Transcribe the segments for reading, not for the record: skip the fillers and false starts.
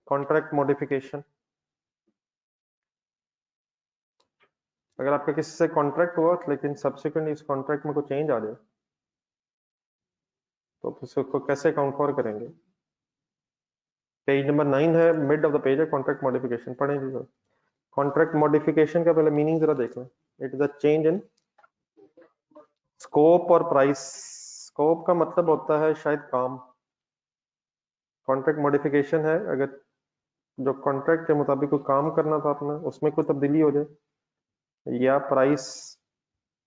Contract modification, अगर आपका किसी से कॉन्ट्रैक्ट हुआ लेकिन सब्सिक्वेंट इस कॉन्ट्रैक्ट में कोई चेंज आ जाए तो उसको कैसे अकाउंट फॉर करेंगे? पेज नंबर 9 है, मिड ऑफ द पेज है, कॉन्ट्रैक्ट मॉडिफिकेशन पढ़ेंगे। कॉन्ट्रैक्ट मॉडिफिकेशन का पहले मीनिंग जरा देख लें। It is a change in scope और प्राइस। स्कोप का मतलब होता है शायद काम। कॉन्ट्रैक्ट मॉडिफिकेशन है अगर जो कॉन्ट्रैक्ट के मुताबिक कोई काम करना था आपने उसमें कोई तब्दीली हो जाए, या प्राइस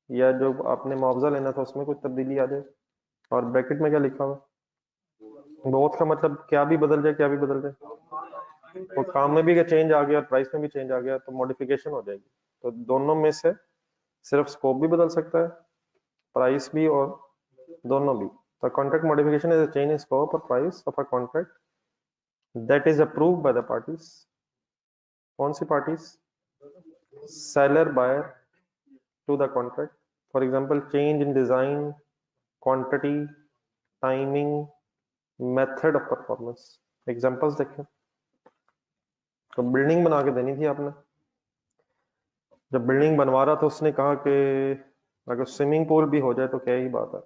या जो आपने मुआवजा लेना था उसमें कोई तब्दीली आ जाए। और ब्रैकेट में क्या लिखा हुआ? बहुत का मतलब क्या भी बदल जाए, क्या भी बदल जाए। तो काम में भी चेंज आ गया और प्राइस में भी चेंज आ गया तो मॉडिफिकेशन हो जाएगी। तो दोनों में से सिर्फ स्कोप भी बदल सकता है, प्राइस भी, और दोनों भी। तो contract modification is a change in scope और price of a contract that is approved by the parties. कौन सी parties? Seller, buyer to the contract. For example change in design, quantity, timing, method of performance. Examples देखें। तो building बना के देनी थी आपने, जब बिल्डिंग बनवा रहा था उसने कहा कि अगर स्विमिंग पूल भी हो जाए तो क्या ही बात है।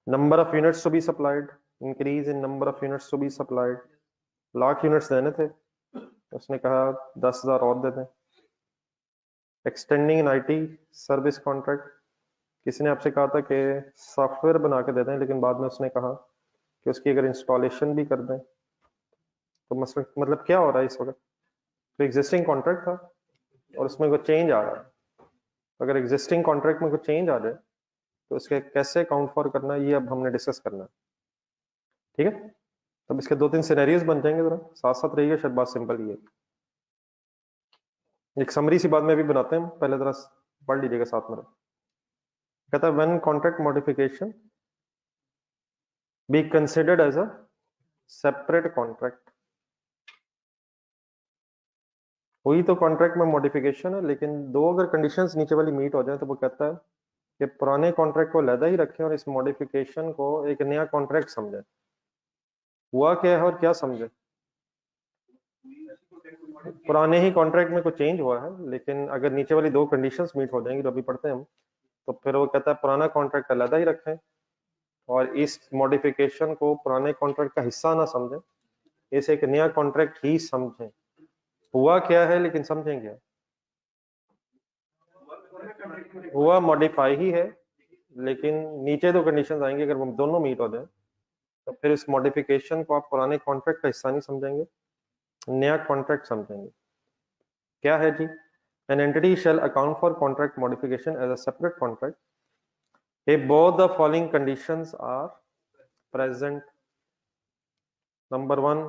Number of units to be supplied, increase in number of units to be supplied. Lakh units देने थे, उसने कहा 10,000 और दे दें। Extending in IT service contract, किसी ने आपसे कहा था कि सॉफ्टवेयर बना के दे दें लेकिन बाद में उसने कहा कि उसकी अगर इंस्टॉलेशन भी कर दें। तो मतलब क्या हो रहा है इस वक्त? तो एग्जिस्टिंग कॉन्ट्रैक्ट था और उसमें कोई चेंज आ रहा है। अगर एग्जिस्टिंग कॉन्ट्रैक्ट में कोई चेंज आ जाए तो इसके कैसे अकाउंट फॉर करना है ये अब हमने डिस्कस करना है। ठीक है, तब इसके 2-3 सिनेरियोज बन जाएंगे, जरा साथ साथ रहिएगा, शायद बात सिंपल ही है। एक समरी सी बात में भी बनाते हैं, पहले जरा पढ़ लीजिएगा साथ में। कहता है when contract modification be considered as a separate contract. हुई तो कॉन्ट्रैक्ट में मॉडिफिकेशन है लेकिन दो अगर कंडीशंस नीचे वाली मीट हो जाए तो वो कहता है कि पुराने कॉन्ट्रैक्ट को लहदा ही रखें और इस मॉडिफिकेशन को एक नया कॉन्ट्रैक्ट समझें। हुआ क्या है और क्या समझे? पुराने ही कॉन्ट्रैक्ट में कुछ चेंज हुआ है लेकिन अगर नीचे वाली दो कंडीशंस मीट हो जाएंगी, जो अभी पढ़ते हैं हम, तो फिर वो कहता है पुराना कॉन्ट्रैक्ट अलग ही रखें और इस मॉडिफिकेशन को पुराने कॉन्ट्रैक्ट का हिस्सा ना समझें, इसे एक नया कॉन्ट्रैक्ट ही समझें। हुआ क्या है लेकिन समझें क्या? हुआ मॉडिफाई ही है लेकिन नीचे दो कंडीशंस आएंगी, अगर वो दोनों मीट हो जाए तो फिर इस मॉडिफिकेशन को आप पुराने कॉन्ट्रैक्ट का हिस्सा नहीं समझेंगे, नया कॉन्ट्रैक्ट समझेंगे। क्या है जी? An entity shall account for contract modification as a separate contract if both the following conditions are present. Number one,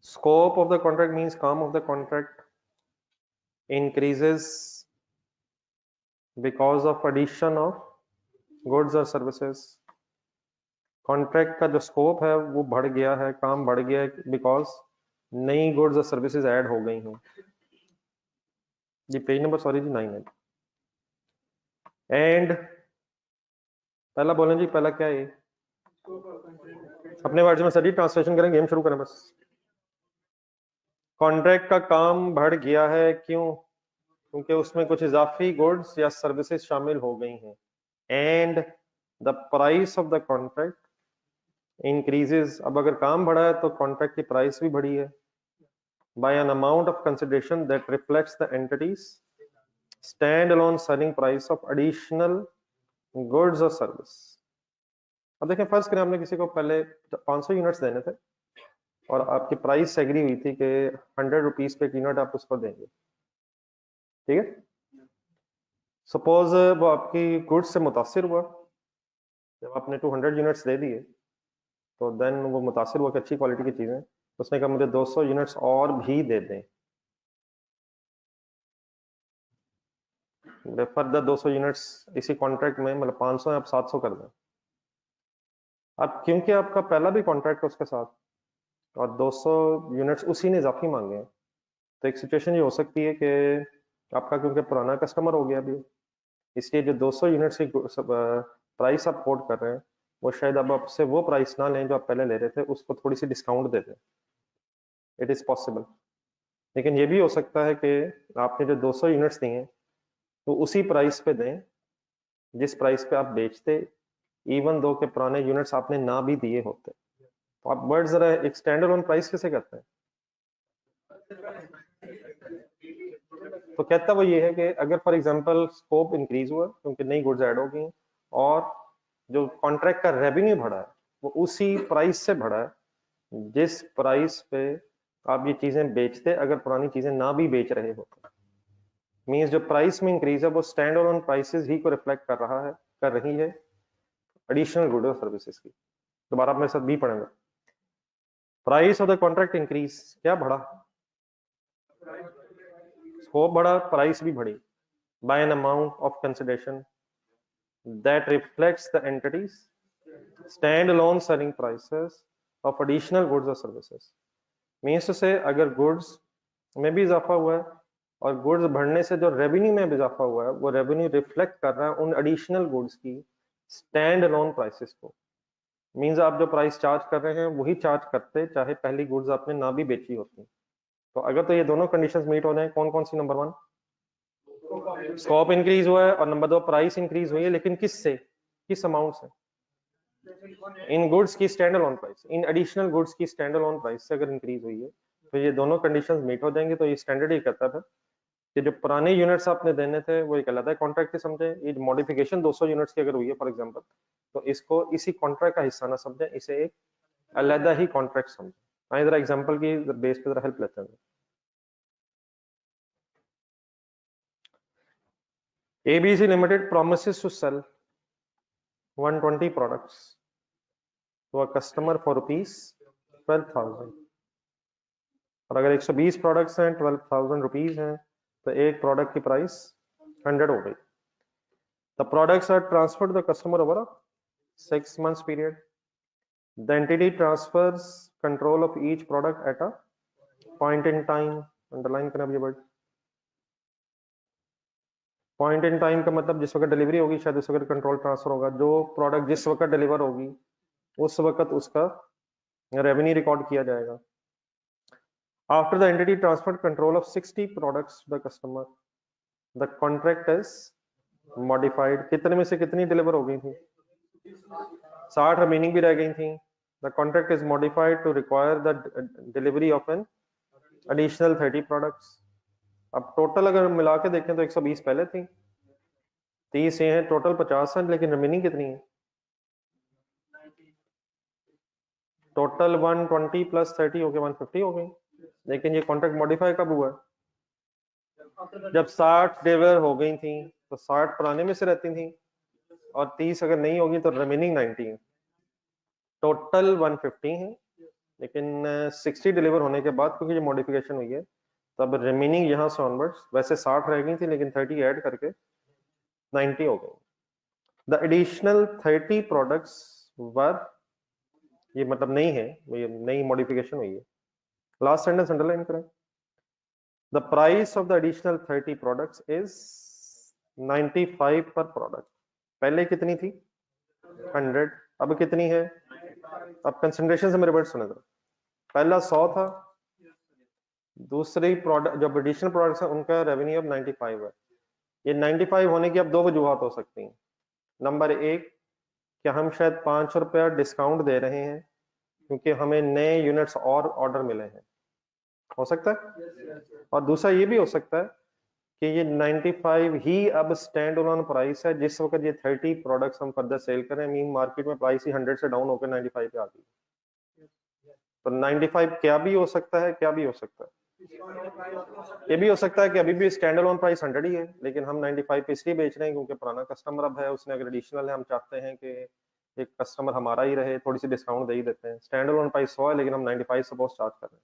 scope of the contract means काम of the contract increases because of addition of goods or services. Contract का जो scope है वो बढ़ गया है, काम बढ़ गया है बिकॉज नई गुड्स और सर्विसेज ऐड हो गई हैं। ये पेज नंबर सॉरी जी 9 है। एंड पहला बोलें जी, पहला क्या है? अपने वर्ड्स में सभी ट्रांसलेशन करें, गेम शुरू करें बस। कॉन्ट्रैक्ट का काम बढ़ गया है, क्यों? क्योंकि उसमें कुछ इजाफी गुड्स या सर्विसेज शामिल हो गई हैं। And the price of the contract increases, अब अगर काम बढ़ा है तो कॉन्ट्रैक्ट की प्राइस भी बढ़ी है, by an amount of consideration that reflects the entity's standalone selling price of additional goods or service. अब देखें, फर्स्ट करें आपने किसी को पहले 500 यूनिट्स देने थे और आपकी प्राइस एग्री हुई थी कि 100 रुपीज पे यूनिट आप उसको देंगे। ठीक है, सपोज वो आपकी गुड्स से मुतासिर हुआ, जब आपने 200 यूनिट्स दे दिए तो देन वो मुतासिर हुआ कि अच्छी क्वालिटी की चीजें, उसने कहा मुझे 200 यूनिट्स और भी दे दें। फर्दर 200 यूनिट्स इसी कॉन्ट्रैक्ट में, मतलब 500 है, आप 700 कर दें। अब क्योंकि आपका पहला भी कॉन्ट्रैक्ट है उसके साथ और 200 यूनिट्स उसी ने इजाफी मांगे हैं, तो एक सिचुएशन ये हो सकती है कि आपका क्योंकि पुराना कस्टमर हो गया अभी, इसलिए जो 200 यूनिट्स की प्राइस आप कोट कर रहे हैं वो शायद अब आपसे वो प्राइस ना लें जो आप पहले ले रहे थे, उसको थोड़ी सी डिस्काउंट दे दें। It is possible. लेकिन ये भी हो सकता है कि आपने जो 200 यूनिट्स दी हैं तो उसी प्राइस पे दें जिस प्राइस पे आप बेचते, इवन दो के पुराने यूनिट्स आपने ना भी दिए होते। तो आप वर्ड जरा एक स्टैंड अलोन प्राइस कैसे करते हैं? तो कहता वो ये है कि अगर फॉर एग्जांपल स्कोप इंक्रीज हुआ क्योंकि नई गुड्स ऐड हो गई और जो कॉन्ट्रैक्ट का रेवेन्यू बढ़ा है वो उसी प्राइस से बढ़ा है जिस प्राइस पे आप ये चीजें बेचते अगर पुरानी चीजें ना भी बेच रहे होते। मींस जो प्राइस में इंक्रीज है वो स्टैंड अलोन प्राइसेस ही को रिफ्लेक्ट कर रहा है, कर रही है एडिशनल गुड्स और सर्विसेज की। दोबारा आप मेरे साथ भी पढ़ेंगे। Price of the contract increase, क्या बढ़ा? स्कोप बढ़ा, प्राइस भी बढ़ी by an amount of consideration that reflects the entity's standalone selling prices of additional goods or services. Means से अगर गुड्स में भी इजाफा हुआ है और गुड्स बढ़ने से जो रेवेन्यू में भी इजाफा हुआ है वो रेवेन्यू रिफ्लेक्ट कर रहा है उन एडिशनल गुड्स की स्टैंड अलोन प्राइसेस को। मीन्स आप जो प्राइस चार्ज कर रहे हैं वही चार्ज करते चाहे पहली गुड्स आपने ना भी बेची होती। तो अगर तो ये दोनों कंडीशंस मीट हो जाए, कौन कौन सी? नंबर 1 स्कोप इंक्रीज हुआ है और नंबर 2 प्राइस इंक्रीज हुई है, लेकिन किससे, किस अमाउंट से? इन गुड्स की stand alone price, in additional goods की स्टैंड अलोन प्राइस से अगर इंक्रीज हुई है तो ये दोनों कंडीशंस मीट हो जाएंगे। तो ये स्टैंडर्ड ही कहता है कि जो पुराने यूनिट्स आपने देने थे वो एक अलग कॉन्ट्रैक्ट के समझे, ये मॉडिफिकेशन 200 यूनिट्स की अगर हुई है फॉर एग्जांपल तो इसको इसी कॉन्ट्रैक्ट का हिस्सा ना समझे, इसे एक अलग ही कॉन्ट्रैक्ट समझे। आइए जरा एग्जांपल की बेस पे जरा हेल्प लेते हैं। ABC Limited promises to sell 120 products to a customer for ₹12,000 और अगर 120 प्रोडक्ट्स हैं 12,000 रुपीज हैं तो एक प्रोडक्ट की प्राइस 100 हो गई। The products are transferred to the customer over a 6 months period. The entity transfers control of each product at a point in time. Underline करें अब ये वर्ड। पॉइंट इन टाइम का मतलब जिस वक्त डिलीवरी होगी शायद उस वक्त कंट्रोल ट्रांसफर होगा। जो प्रोडक्ट जिस वक्त डिलीवर होगी उस वक्त उसका रेवेन्यू रिकॉर्ड किया जाएगा। After the entity transferred control of 60 products to the customer, the contract is modified. कितने में से कितनी डिलीवर हो गई थी? 60 रिमेनिंग भी रह गई थी। The contract is modified to require the delivery of an additional 30 products. अब टोटल अगर मिला के देखें तो 120 पहले थी, 30 ये हैं, टोटल 50 हैं, लेकिन रिमेनिंग कितनी है? टोटल 120 प्लस 30 हो गए 150 हो गई। लेकिन ये कॉन्ट्रैक्ट मॉडिफाई कब हुआ? जब 60 डिलीवर हो गई थी तो 60 पुराने में से रहती थी और 30 अगर नहीं होगी तो रिमेनिंग 90 है। टोटल 150 है, लेकिन 60 डिलीवर होने के बाद क्योंकि ये मॉडिफिकेशन हुई है तब रिमेनिंग यहाँ से ऑनवर्ड्स वैसे 60 रह गई थी लेकिन 30 ऐड करके 90 हो गई। द एडिशनल 30 प्रोडक्ट्स वर, ये मतलब नहीं है, ये नई मॉडिफिकेशन हुई है। लास्ट सेंटेंस अंडरलाइन करें। The price of the additional 30 products is 95 पर प्रोडक्ट। पहले कितनी थी? 100। अब कितनी है? अब कंसंट्रेशन से मेरे वर्ड सुने जरा। पहला 100 था, दूसरी प्रोडक्ट जो एडिशनल प्रोडक्ट्स है उनका रेवेन्यू अब 95 है। ये 95 होने की अब दो वजूहत हो सकती हैं। नंबर 1 कि हम शायद 5 रुपया डिस्काउंट दे रहे हैं क्योंकि हमें नए यूनिट्स और ऑर्डर मिले हैं, हो सकता है। और दूसरा ये भी हो सकता है कि ये 95 ही अब स्टैंड अलोन प्राइस है जिस वक्त ये 30 प्रोडक्ट्स हम फर्दर सेल करें, मीन मार्केट में प्राइस ही 100 से डाउन होकर 95 पे आ गई। तो 95 क्या भी हो सकता है, क्या भी हो सकता है, ये भी हो सकता है कि अभी भी स्टैंड अलोन प्राइस 100 ही है लेकिन हम 95 पे इसलिए बेच रहे हैं क्योंकि पुराना कस्टमर अब है, उसने अगर एडिशनल है हम चाहते हैं कि एक कस्टमर हमारा ही रहे, थोड़ी सी डिस्काउंट दे ही देते हैं। स्टैंड अलोन प्राइस 100 है लेकिन हम 95 सपोज चार्ज कर रहे हैं।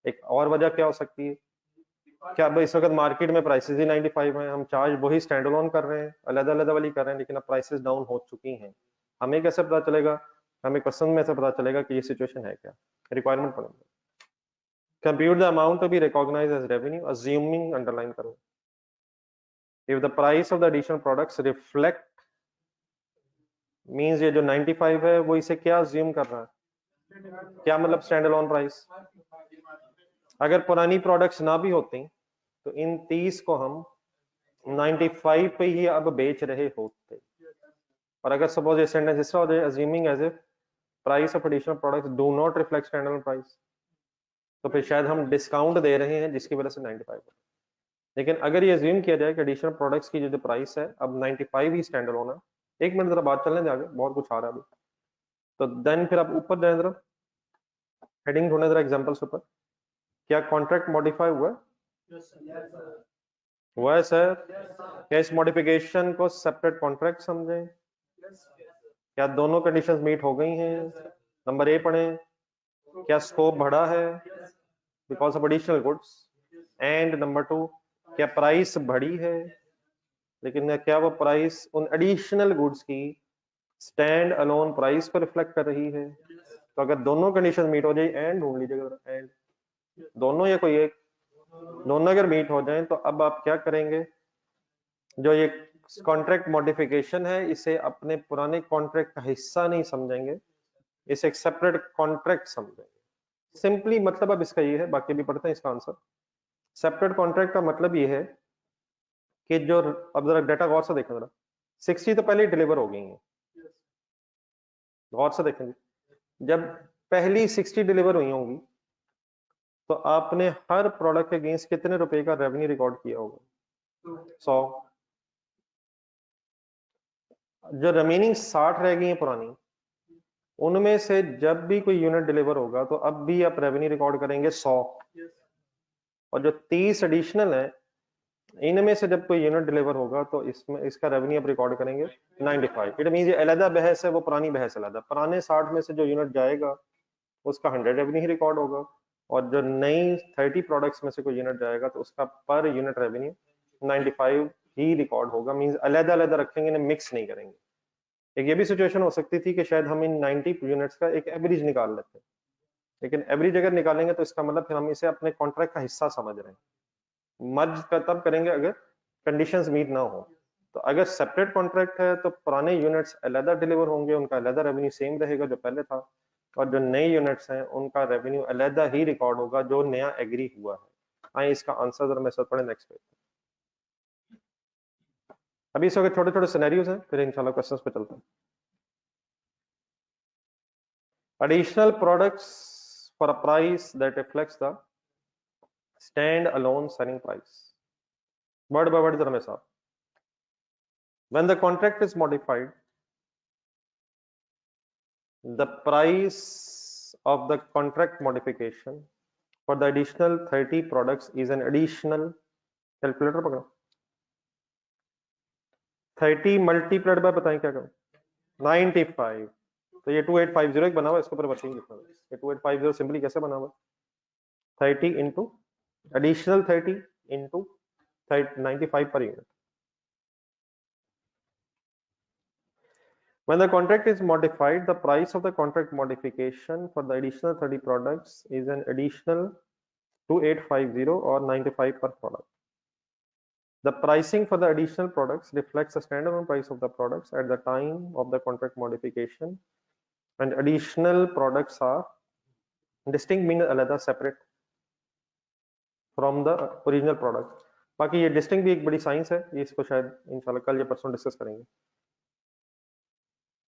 एक और वजह क्या हो सकती है, क्या अब इस वक्त मार्केट में प्राइसेस ही 95 हैं, हम चार्ज वही स्टैंड अलोन कर रहे हैं, अलग अलग वाली कर रहे हैं, लेकिन अब प्राइसेस डाउन हो चुकी हैं। हमें कैसे पता चलेगा? हमें क्वेश्चन में से पता चलेगा कि ये सिचुएशन है क्या। रिक्वायरमेंट पढ़ेंगे। Compute the amount to be recognised as revenue assuming, underline करो, if the price of the additional products reflect means ये जो 95 है वो इसे क्या अज्यूम कर रहा है, क्या मतलब स्टैंड अलोन प्राइस। अगर पुरानी प्रोडक्ट्स ना भी होती तो इन 30 को हम 95 पे ही अब बेच रहे होते। और अगर सपोज ये सेंटेंस इस तरह हो जाए, assuming as if price of additional products do not reflect stand alone price, तो फिर शायद हम डिस्काउंट दे रहे हैं जिसकी वजह से 95। लेकिन अगर ये अज्यूम किया जाए कि एडिशनल प्रोडक्ट्स की जो प्राइस है अब 95 ही स्टैंड अलोन है, एक मिनट जरा बात चलने दे, आगे बहुत कुछ आ रहा है अभी। तो देन फिर आप ऊपर जाए जरा, हेडिंग ढूंढे जरा एग्जांपल्स ऊपर। क्या कॉन्ट्रैक्ट मॉडिफाई हुआ है? हुआ है सर। क्या इस मॉडिफिकेशन को सेपरेट कॉन्ट्रैक्ट समझें? क्या दोनों कंडीशंस मीट हो गई हैं? नंबर ए पढ़ें। क्या स्कोप बढ़ा है because of additional goods? And number 2, क्या प्राइस बढ़ी है, लेकिन क्या वो प्राइस उन एडिशनल गुड्स की स्टैंड अलोन प्राइस को रिफ्लेक्ट कर रही है? तो अगर दोनों कंडीशन मीट हो जाए, एंड ढूंढ लीजिएगा, एंड दोनों या कोई एक, दोनों अगर मीट हो जाए तो अब आप क्या करेंगे, जो ये कॉन्ट्रैक्ट मॉडिफिकेशन है इसे अपने पुराने कॉन्ट्रैक्ट का हिस्सा नहीं समझेंगे, इसे एक सेपरेट कॉन्ट्रैक्ट समझेंगे। सिंपली मतलब अब इसका ये है, बाकी भी पढ़ते हैं इसका आंसर। सेपरेट कॉन्ट्रैक्ट का मतलब ये है कि जो, अब जरा डेटा गौर से देखें जरा, 60 तो पहले ही डिलीवर हो गई है, गौर से देखेंगे। जब पहली 60 डिलीवर हुई होंगी तो आपने हर प्रोडक्ट के अगेंस्ट कितने रुपए का रेवेन्यू रिकॉर्ड किया होगा? 100। जो रिमेनिंग 60 रह गई है पुरानी, उनमें से जब भी कोई यूनिट डिलीवर होगा तो अब भी आप रेवेन्यू रिकॉर्ड करेंगे 100। और जो 30 एडिशनल है, इनमें से जब कोई यूनिट डिलीवर होगा तो इसमें इसका रेवेन्यू आप रिकॉर्ड करेंगे 95। इट मींस ये अलग बहस है, वो पुरानी बहस अलग है। पुराने 60 में से जो यूनिट जाएगा उसका 100 रेवेन्यू ही रिकॉर्ड होगा, और जो नई 30 प्रोडक्ट्स में से कोई यूनिट जाएगा तो उसका पर यूनिट रेवेन्यू 95 ही रिकॉर्ड होगा। मींस अलग अलग रखेंगे, इन्हें मिक्स नहीं करेंगे। एक ये भी सिचुएशन हो सकती थी कि शायद हम इन 90 यूनिट्स का एक एवरेज निकाल लेते हैं, लेकिन एवरेज अगर निकालेंगे तो इसका मतलब फिर हम इसे अपने कॉन्ट्रैक्ट का हिस्सा समझ रहे हैं। मर्ज का तब करेंगे अगर कंडीशंस मीट ना हो। तो अगर सेपरेट कॉन्ट्रैक्ट है तो पुराने यूनिट्स अलग डिलीवर होंगे, उनका अलग रेवेन्यू सेम रहेगा जो पहले था, और जो नए यूनिट्स हैं उनका रेवेन्यू अलग ही रिकॉर्ड होगा जो नया एग्री हुआ है। आइए इसका आंसर जरा मैं सब पढ़े नेक्स्ट पेज। अभी इसके छोटे छोटे सिनेरियोज हैं, फिर इंशाल्लाह क्वेश्चंस पे चलते हैं। Additional products for a price that reflects the stand-alone selling price. Word by word जरा मेरे साथ। When the contract is modified, the price of the contract modification for the additional 30 products is an additional, calculator पकड़ो, 30 multiplied by, बताएं क्या करूं, 95। तो ये 2850 एक बना हुआ, इसके ऊपर वर्किंग लिखना है। ये 2850 सिंपली कैसे बना हुआ, 30 into additional 30 into 95 per unit. When the contract is modified, the price of the contract modification for the additional 30 products is an additional 2850 or 95 per product. The pricing for the additional products reflects the standalone price of the products at the time of the contract modification, and additional products are distinct, meaning alada, separate from the original product. बाकी ये distinct भी एक बड़ी science है, ये इसको शायद इंशाल्लाह कल या परसों डिस्कस करेंगे।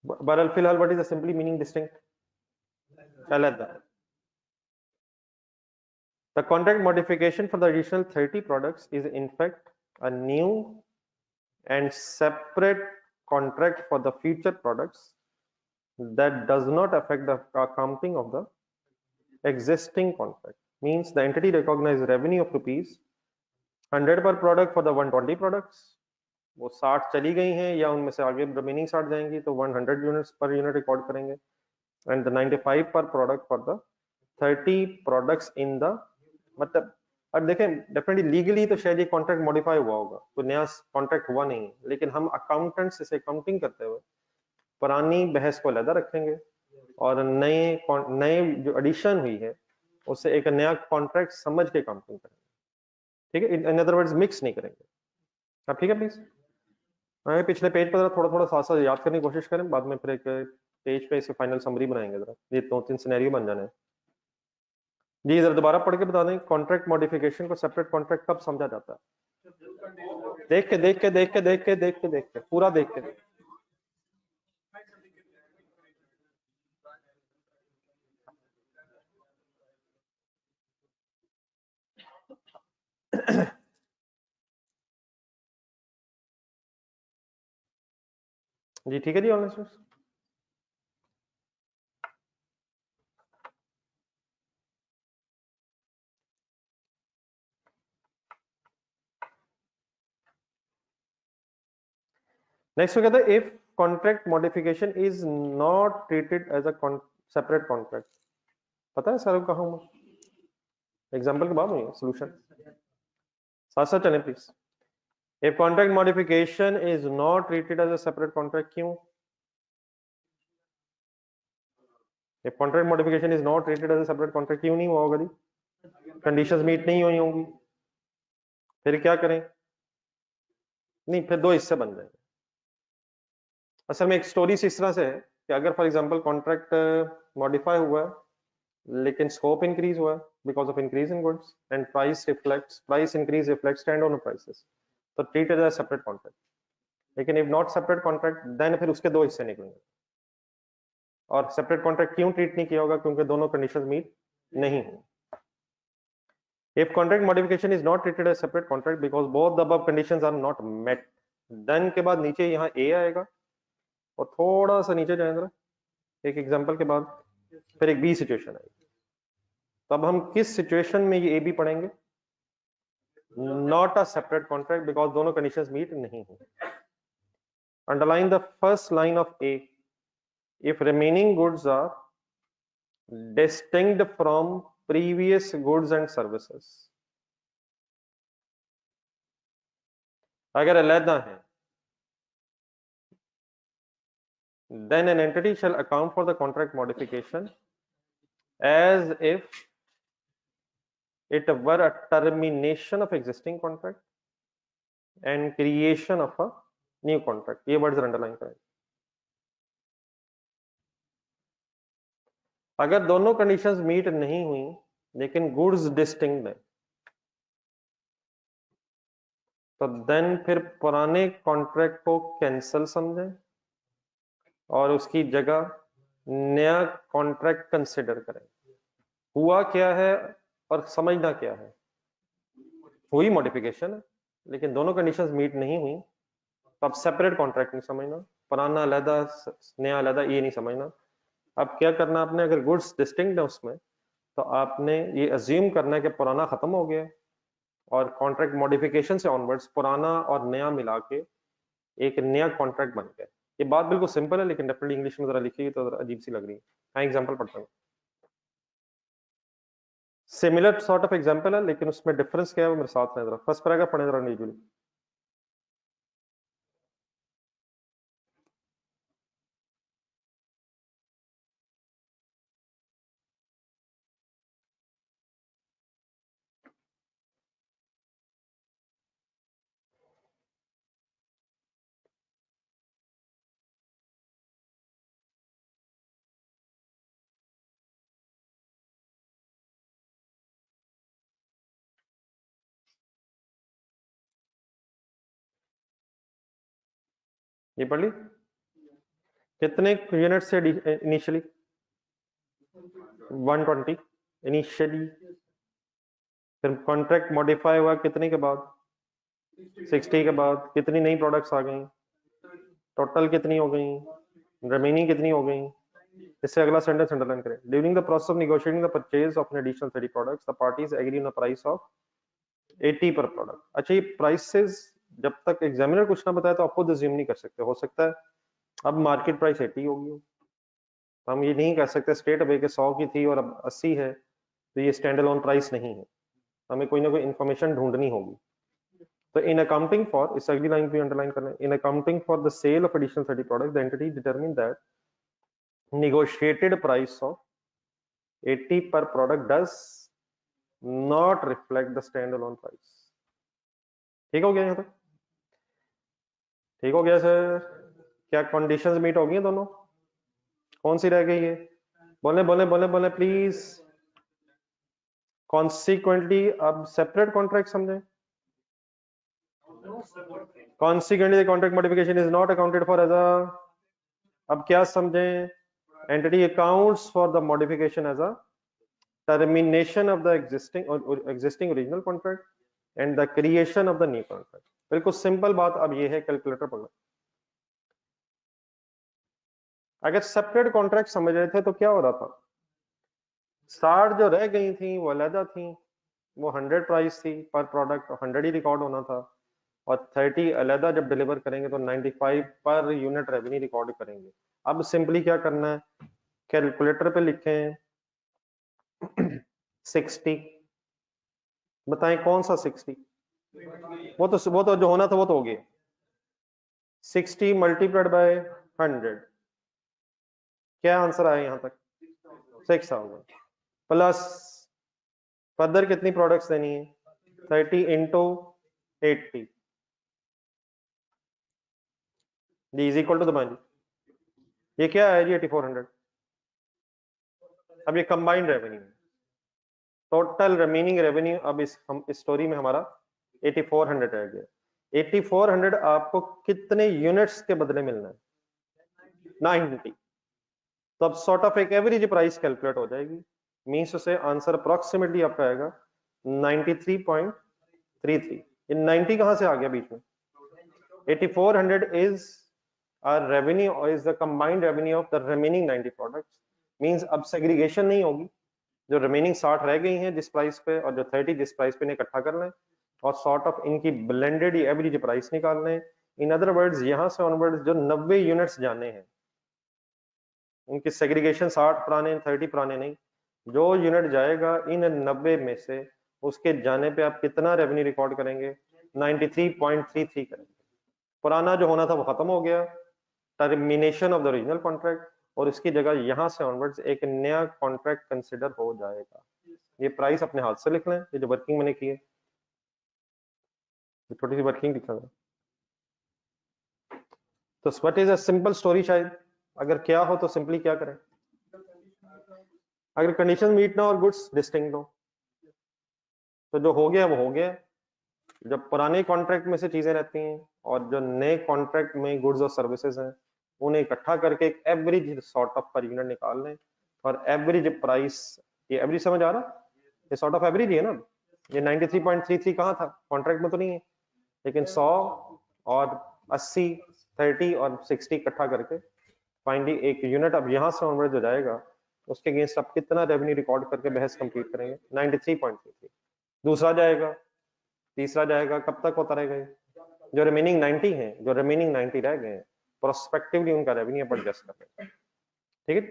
बहरहाल फिलहाल what is the simply meaning distinct, अलग। The contract modification for the additional 30 products is in fact a new and separate contract for the future products that does not affect the accounting of the existing contract. Means the entity recognizes revenue of rupees 100 per product for the 120 products. वो 60 चली गई हैं या उनमें से आगे remaining 60 जाएंगी तो 100 यूनिट्स पर यूनिट रिकॉर्ड करेंगे, एंड द 95 पर product for the 30 products in the, मतलब अब देखें डेफिनेटली लीगली तो शायद ये कॉन्ट्रैक्ट मॉडिफाई हुआ होगा, कोई नया कॉन्ट्रैक्ट हुआ नहीं है, लेकिन हम अकाउंटेंट्स इसे अकाउंटिंग करते हुए पुरानी बहस को अलग रखेंगे और नए जो एडिशन हुई है उससे एक नया कॉन्ट्रैक्ट समझ के अकाउंटिंग करेंगे। ठीक है, इन अदर वर्ड्स मिक्स नहीं करेंगे। अब ठीक है प्लीज। मैं पिछले पेज पर थोड़ा थोड़ा साथ साथ याद करने की कोशिश करें, बाद में फिर एक पेज पे इसके फाइनल समरी बनाएंगे। जरा ये 2-3 सिनेरियो बन जाने जी। इधर दोबारा पढ़ के बता दें, कॉन्ट्रैक्ट मॉडिफिकेशन को सेपरेट कॉन्ट्रैक्ट कब समझा जाता है? देख के देख के देख के देख के देख के देख के पूरा देख के। जी ठीक है जी। ऑनलाइन नेक्स्ट वो कहता है if contract modification is not treated as a separate contract. पता है सर कहा हूं? एग्जांपल के बाद में सॉल्यूशन साथ साथ चलें please. If contract modification is not treated as a separate contract, क्यों? If contract modification is not treated as a separate contract क्यों नहीं हुआ होगा जी? कंडीशंस मीट नहीं हुई होंगी। फिर क्या करें? नहीं, फिर दो हिस्से बन जाएंगे। असल में एक स्टोरी इस तरह से है कि अगर फॉर एग्जांपल कॉन्ट्रैक्ट मॉडिफाई हुआ है लेकिन स्कोप इंक्रीज हुआ है because of increase in goods and price increase reflect stand on prices, तो treat as a separate contract. लेकिन if not separate contract then फिर उसके दो हिस्से निकलेंगे। और सेपरेट कॉन्ट्रैक्ट क्यों ट्रीट नहीं किया होगा? क्योंकि दोनों कंडीशंस मीट नहीं हुई। If contract modification is not treated as separate contract because both the above conditions are not met, then के बाद नीचे यहाँ A आएगा और थोड़ा सा नीचे जाएगा एक एग्जांपल के बाद फिर एक B सिचुएशन आएगी। तब हम किस सिचुएशन में ये A B पढ़ेंगे? Not a separate contract because दोनों conditions meet नहीं हुई। Underline the first line of A. If remaining goods are distinct from previous goods and services, अगर अलग है then an entity shall account for the contract modification as if it were a termination of existing contract and creation of a new contract. ये words underline करें। अगर दोनों conditions meet नहीं हुई लेकिन गुड्स डिस्टिंक्ट है, तो देन फिर पुराने कॉन्ट्रैक्ट को कैंसिल समझें और उसकी जगह नया कॉन्ट्रैक्ट कंसिडर करें। हुआ क्या है और समझना क्या है? हुई मॉडिफिकेशन है लेकिन दोनों कंडीशंस मीट नहीं हुई, तो अब सेपरेट कॉन्ट्रैक्ट नहीं समझना, पुराना अलहदा नया अलहदा ये नहीं समझना। अब क्या करना आपने? अगर गुड्स डिस्टिंक्ट है उसमें तो आपने ये अज्यूम करना है कि पुराना खत्म हो गया और कॉन्ट्रैक्ट मॉडिफिकेशन से ऑनवर्ड्स पुराना और नया मिला के एक नया कॉन्ट्रैक्ट बन गया। ये बात बिल्कुल सिंपल है लेकिन डेफिनेटली इंग्लिश में जरा लिखी तो जरा अजीब सी लग रही है। हाँ एग्जाम्पल पढ़ता हूँ। सिमिलर सॉर्ट ऑफ एग्जाम्पल है लेकिन उसमें डिफरेंस क्या है वो मेरे साथ में जरा फर्स्ट पैराग्राफ पढ़े जरा इंडिविजुअली। ये पढ़ ली? कितने यूनिट से इनिशियली? 120 इनिशियली। फिर कॉन्ट्रैक्ट मॉडिफाई हुआ कितने के बाद? 60 के बाद। कितनी नई प्रोडक्ट्स आ गई? टोटल कितनी हो गई? रिमेनिंग कितनी हो गई? इससे अगला सेंटेंस अंडरलाइन करें। During the process of negotiating the purchase of an additional 30 products the parties agree on the price of 80 per product. अच्छा, ये प्राइसेस जब तक एग्जामिनर कुछ ना बताए तो आप खुद अज्यूम नहीं कर सकते। हो सकता है अब मार्केट प्राइस 80 होगी, तो हम ये नहीं कह सकते स्ट्रेट अवे के 100 की थी और अब 80 है तो ये स्टैंड अलोन प्राइस नहीं है। हमें कोई ना कोई इन्फॉर्मेशन ढूंढनी होगी। तो इन अकाउंटिंग फॉर, इस अगली लाइन पे अंडरलाइन करना है, in accounting for the sale of additional 30 product the entity determine that negotiated price of 80 per product does not reflect the standalone price। ठीक हो गया यहाँ तक? ठीक हो गया सर? क्या कंडीशंस मीट हो गई हैं दोनों? कौन सी रह गई है? बोले बोले बोले बोले प्लीज। कॉन्सिक्वेंटली अब सेपरेट कॉन्ट्रैक्ट समझे? Consequently contract modification is not accounted for as a, अब क्या समझें? Entity accounts for the modification as a termination of the existing original contract and the creation of the new contract। बिल्कुल simple बात अब ये है, calculator पकड़ो। अगर सेपरेट कॉन्ट्रैक्ट समझ रहे थे तो क्या हो रहा था? 60 जो रह गई थी वो अलहदा थी, वो 100 प्राइस थी पर प्रोडक्ट, 100 ही रिकॉर्ड होना था, और 30 अलहदा जब डिलीवर करेंगे तो 95 पर यूनिट रेवेन्यू रिकॉर्ड करेंगे। अब सिंपली क्या करना है, कैलकुलेटर पे लिखें 60, बताएं कौन सा 60? वो तो जो होना था वो तो हो गया। 60 मल्टीप्लाइड बाय 100, क्या आंसर आया यहां तक? 6000 प्लस फर्दर कितनी प्रोडक्ट्स देनी है? 30 इंटू 80 जी is equal to the money. ये क्या है जी? 8400। अब ये combined revenue, total remaining revenue अब इस स्टोरी में हमारा 8400 रह गया। 8400 आपको कितने यूनिट्स के बदले मिलना है? 90। तो अब सॉर्ट ऑफ एक एवरेज प्राइस कैलकुलेट हो जाएगी, मींस से आंसर अप्रोक्सीमेटली आपका आएगा 93.33। ये 90 कहां से आ गया बीच में? 8400 is our revenue or is the combined revenue of the remaining 90 products। Means अब सेग्रीगेशन नहीं होगी, जो रिमेनिंग 60 रह गई हैं जिस प्राइस पे और जो 30 जिस प्राइस पे इकट्ठा कर लें और सॉर्ट ऑफ इनकी ब्लेंडेड एवरेज प्राइस निकाल लें। इन अदर वर्ड्स यहां से ऑनवर्ड्स जो 90 यूनिट्स जाने हैं उनकी सेग्रीगेशन 60 पुराने 30 पुराने नहीं, जो यूनिट जाएगा इन 90 में से उसके जाने पे आप कितना रेवेन्यू रिकॉर्ड करेंगे? 93.33 करेंगे। पुराना जो होना था वो खत्म हो गया, termination of the original contract, और इसकी जगह यहां से ऑनवर्ड्स एक नया कॉन्ट्रैक्ट कंसिडर हो जाएगा। ये प्राइस अपने हाथ से लिख लें, ये जो वर्किंग मैंने की है, छोटी सी वर्किंग लिखा है। तो what is a simple story? शायद अगर क्या हो तो सिंपली क्या करें, अगर कंडीशन मीट ना और गुड्स डिस्टिंक्ट हो तो जो हो गया वो हो गया। जब पुराने कॉन्ट्रैक्ट में से चीजें रहती हैं और जो नए कॉन्ट्रैक्ट में गुड्स और सर्विसेज हैं उन्हें इकट्ठा करके एक average sort of per unit निकाल लें, और एवरेज प्राइस, ये एवरेज समझ आ रहा? ये सॉर्ट ऑफ एवरेज ही है ना। ये 93.33 कहाँ था? कॉन्ट्रैक्ट में तो नहीं है, लेकिन 100 और 80 30 और 60 इकट्ठा करके फाइनली एक यूनिट अब यहां से ऑनवर्ड हो जाएगा, उसके अगेंस्ट आप कितना रेवेन्यू रिकॉर्ड करके बहस कंप्लीट करेंगे? 93.33। दूसरा जाएगा, तीसरा जाएगा, कब तक होता रहेगा ये? जो रिमेनिंग 90 हैं, जो रिमेनिंग 90 रह गए हैं, प्रोस्पेक्टिवली उनका रेवेन्यू पर एडजस्ट कर रहे हैं। ठीक है।